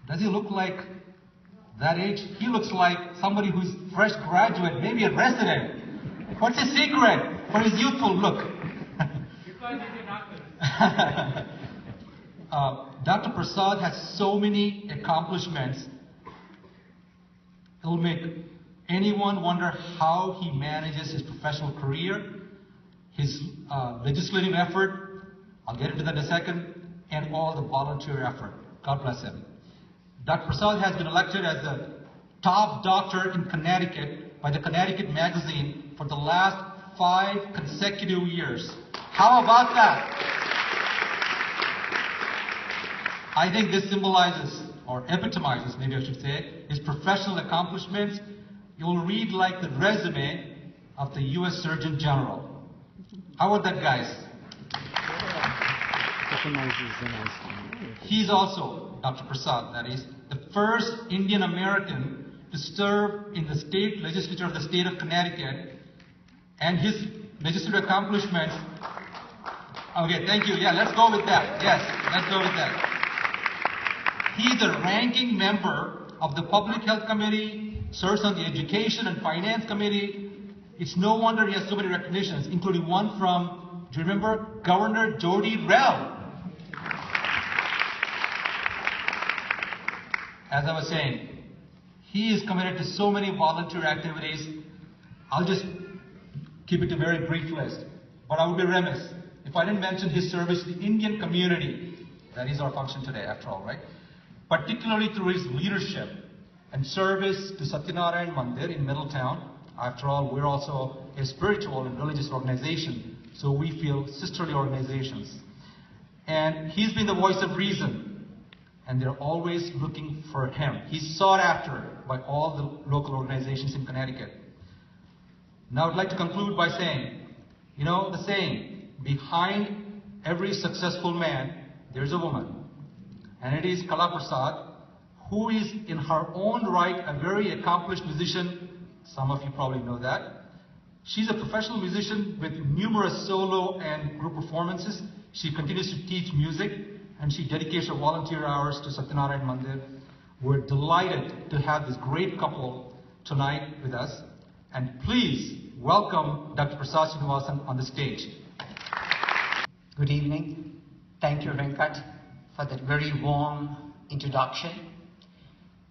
Does he look like that age? He looks like somebody who's fresh graduate, maybe a resident. What's his secret for his youthful look? Because he's a doctor. Dr. Prasad has so many accomplishments. It'll make anyone wonder how he manages his professional career, his legislative effort, I'll get into that in a second, and all the volunteer effort. God bless him. Dr. Prasad has been elected as the top doctor in Connecticut by the Connecticut Magazine for the last 5 consecutive years. How about that? I think this symbolizes, or epitomizes, maybe I should say, his professional accomplishments. You'll read like the resume of the U.S. Surgeon General. How about that, guys? He's also, Dr. Prasad, that is, the first Indian American to serve in the state legislature of the state of Connecticut, and his legislative accomplishments. Okay, thank you. Yeah, let's go with that. Yes, let's go with that. He's the ranking member of the Public Health Committee, serves on the Education and Finance Committee. It's no wonder he has so many recognitions, including one from, do you remember, Governor Jody Rell. As I was saying, he is committed to so many volunteer activities. I'll just keep it a very brief list. But I would be remiss if I didn't mention his service to the Indian community. That is our function today, after all, right? Particularly through his leadership and service to Satyanarayan Mandir in Middletown. After all, we're also a spiritual and religious organization, so we feel sisterly organizations. And he's been the voice of reason, and they're always looking for him. He's sought after by all the local organizations in Connecticut. Now I'd like to conclude by saying, you know the saying, behind every successful man, there's a woman. And it is Kala Prasad, who is in her own right a very accomplished musician. Some of you probably know that. She's a professional musician with numerous solo and group performances. She continues to teach music, and she dedicates her volunteer hours to Satyanarayan Mandir. We're delighted to have this great couple tonight with us. And please welcome Dr. Prasad Srinivasan on the stage. Good evening. Thank you, Venkat, for that very warm introduction.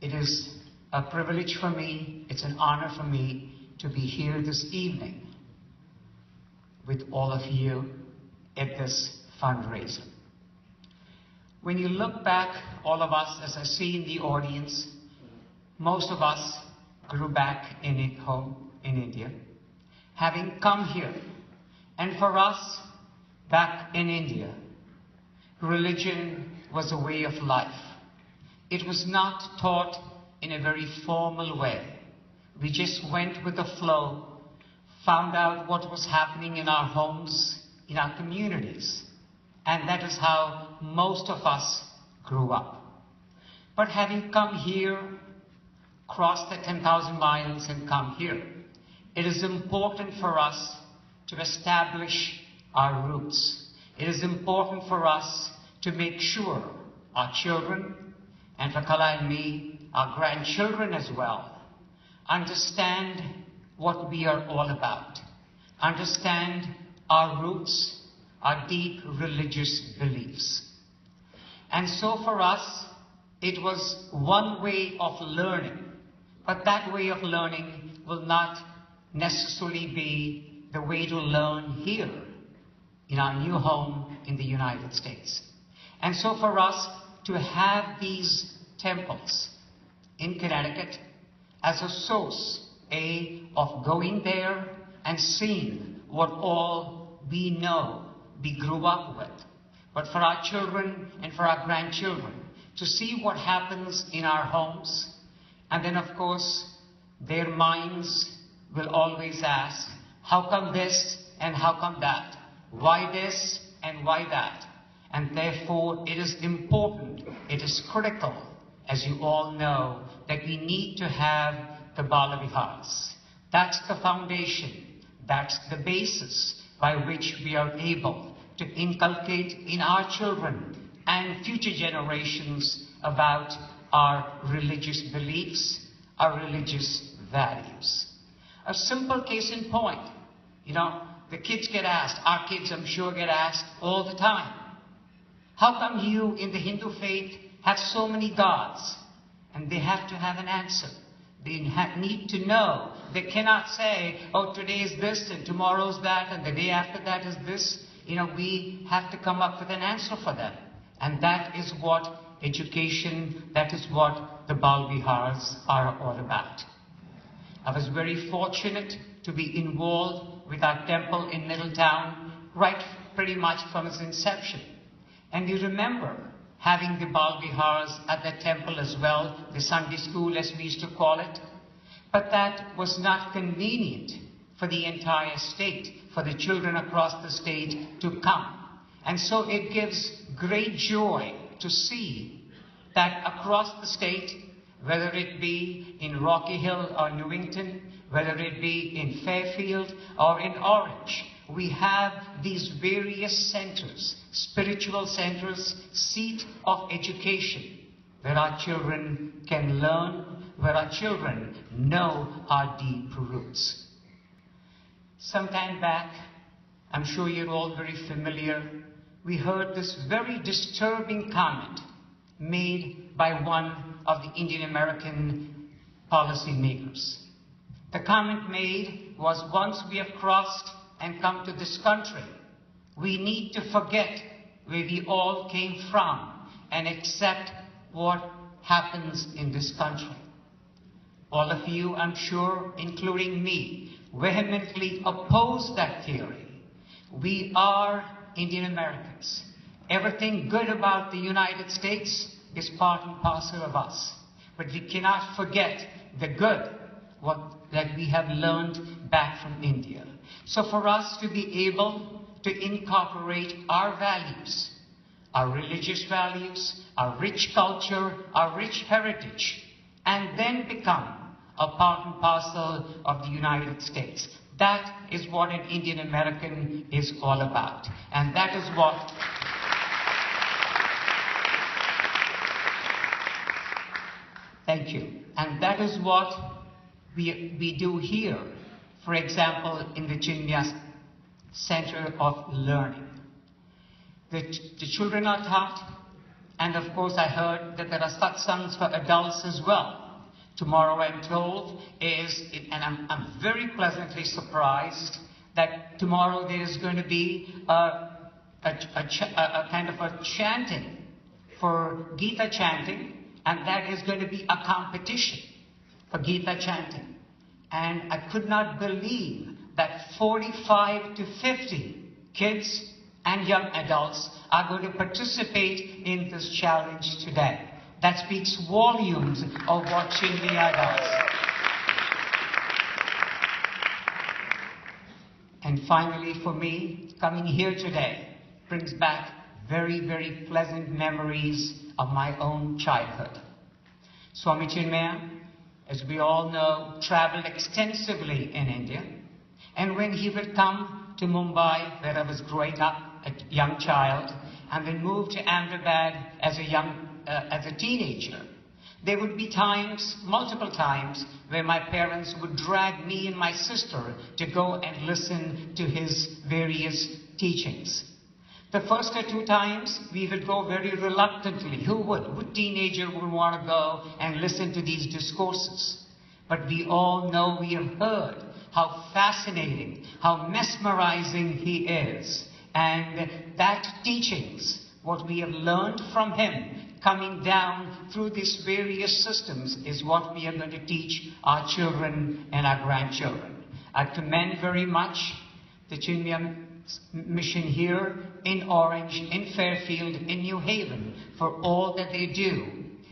It is a privilege for me, it's an honor for me to be here this evening with all of you at this fundraiser. When you look back, all of us, as I see in the audience, most of us grew back in home in India, having come here. And for us, back in India, religion was a way of life. It was not taught in a very formal way. We just went with the flow, found out what was happening in our homes, in our communities. And that is how most of us grew up. But having come here, crossed the 10,000 miles and come here, it is important for us to establish our roots. It is important for us to make sure our children, and for Kala and me, our grandchildren as well, understand what we are all about, understand our roots, our deep religious beliefs. And so for us, it was one way of learning, but that way of learning will not necessarily be the way to learn here in our new home in the United States. And so for us to have these temples in Connecticut as a source, of going there and seeing what all we know, we grew up with, but for our children and for our grandchildren, to see what happens in our homes. And then, of course, their minds will always ask, how come this and how come that? Why this and why that? And therefore, it is important, it is critical, as you all know, that we need to have the Bala Vihars. That's the foundation, that's the basis by which we are able to inculcate in our children and future generations about our religious beliefs, our religious values. A simple case in point, the kids get asked, our kids I'm sure get asked all the time, how come you in the Hindu faith have so many gods? And they have to have an answer. They need to know. They cannot say, oh, today is this and tomorrow's that and the day after that is this. We have to come up with an answer for them. And that is what education, that is what the Bal Vihars are all about. I was very fortunate to be involved with our temple in Middletown right pretty much from its inception. And you remember having the Bal Vihars at the temple as well, the Sunday school as we used to call it. But that was not convenient for the entire state, for the children across the state to come. And so it gives great joy to see that across the state, whether it be in Rocky Hill or Newington, whether it be in Fairfield or in Orange, we have these various centers, spiritual centers, seat of education, where our children can learn, where our children know our deep roots. Some time back, I'm sure you're all very familiar, we heard this very disturbing comment made by one of the Indian American policy makers. The comment made was, once we have crossed and come to this country, we need to forget where we all came from and accept what happens in this country. All of you, I'm sure, including me, vehemently oppose that theory. We are Indian Americans. Everything good about the United States is part and parcel of us. But we cannot forget the good that we have learned back from India. So for us to be able to incorporate our values, our religious values, our rich culture, our rich heritage, and then become a part and parcel of the United States. That is what an Indian American is all about. And that is what thank you. And that is what we do here, for example, in the Chinmaya Center of Learning. The children are taught, and of course I heard that there are satsangs for adults as well. Tomorrow, I'm told, and I'm very pleasantly surprised that tomorrow there is going to be a kind of a chanting for Gita chanting, and that is going to be a competition for Gita chanting. And I could not believe that 45 to 50 kids and young adults are going to participate in this challenge today. That speaks volumes of what Chinmaya does. And finally, for me, coming here today brings back very, very pleasant memories of my own childhood. Swami Chinmaya, as we all know, traveled extensively in India. And when he would come to Mumbai, where I was growing up, a young child, and then moved to Ahmedabad as a teenager, there would be times, multiple times, where my parents would drag me and my sister to go and listen to his various teachings. The first or two times, we would go very reluctantly. Who would? What teenager would want to go and listen to these discourses? But we all know, we have heard how fascinating, how mesmerizing he is. And that teachings, what we have learned from him, coming down through these various systems, is what we are going to teach our children and our grandchildren. I commend very much the Chinmaya mission here in Orange, in Fairfield, in New Haven, for all that they do.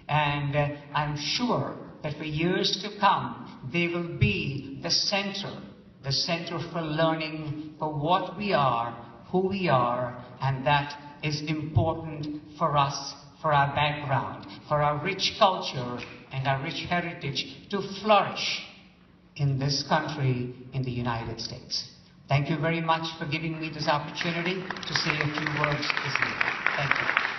And I'm sure that for years to come, they will be the center for learning for what we are, who we are, and that is important for us, for our background, for our rich culture and our rich heritage to flourish in this country, in the United States. Thank you very much for giving me this opportunity to say a few words this evening. Thank you.